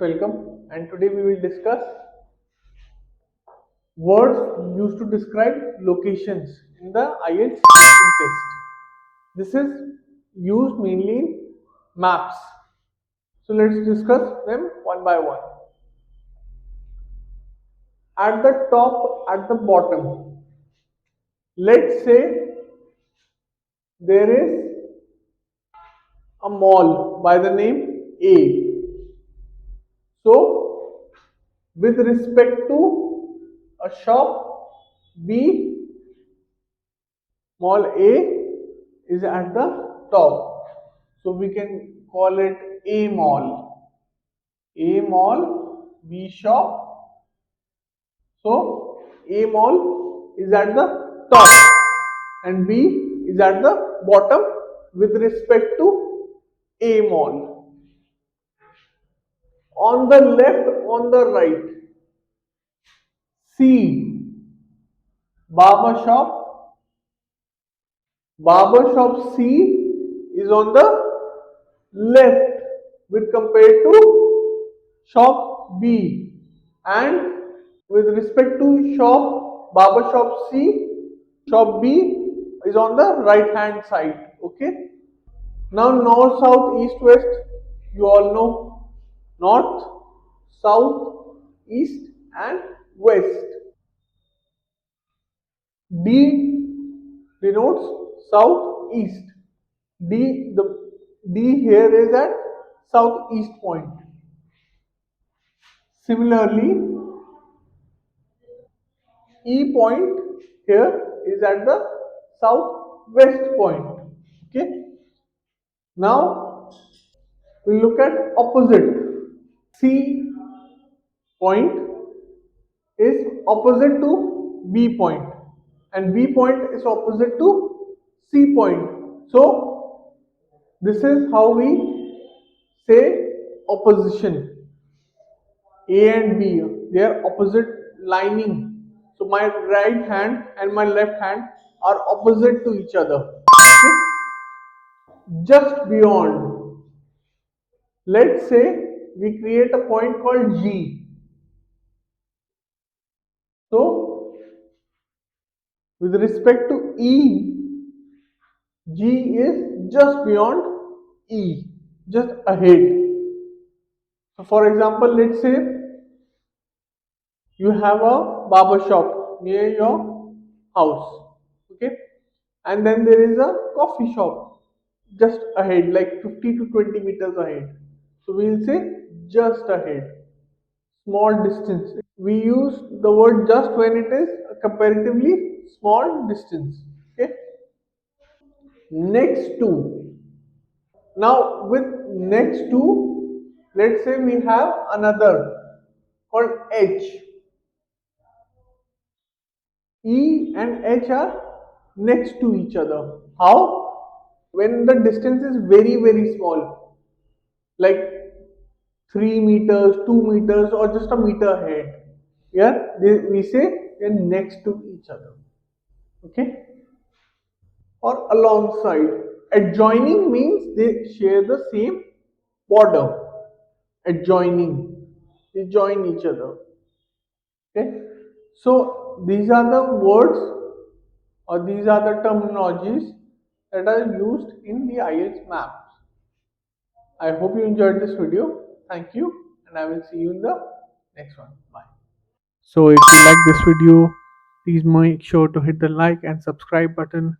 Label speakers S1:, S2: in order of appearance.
S1: welcome, and today we will discuss words used to describe locations in the IELTS written test. This is used mainly in maps. So let's discuss them one by one. At the top, at the bottom, let's say there is a mall by the name A. So, with respect to a shop B, mall A is at the top. So, we can call it A mall. A mall, B shop. So, A mall is at the top and B is at the bottom with respect to A mall. On the left, on the right, C, barber shop. Barber shop C is on the left with compared to shop B, and with respect to barber shop C, shop B is on the right hand side. Okay. Now north, south, east, west, you all know north, south, east and west. D denotes southeast. The D here is at southeast point. Similarly, E point here is at the southwest point. Okay. Now we look at opposite. C point is opposite to B point, and B point is opposite to C point. So this is how we say opposition. A and B, they are opposite lining. So my right hand and my left hand are opposite to each other. Okay? Just beyond, let's say we create a point called G. So with respect to E, G is just beyond E, just ahead. So for example, let's say you have a barber shop near your house, okay, and then there is a coffee shop just ahead, like 50 to 20 meters ahead. So we'll say just ahead, small distance. We use the word just when it is a comparatively small distance. Okay. Next to. Now with next to, let's say we have another called H. E and H are next to each other. How? When the distance is very very small, like 3 meters, 2 meters, or just a meter ahead. Here we say they're next to each other. Okay? Or alongside. Adjoining means they share the same border. Adjoining. They join each other. Okay? So these are the words or these are the terminologies that are used in the IELTS maps. I hope you enjoyed this video. Thank you, and I will see you in the next one. Bye. So if you like this video, please make sure to hit the like and subscribe button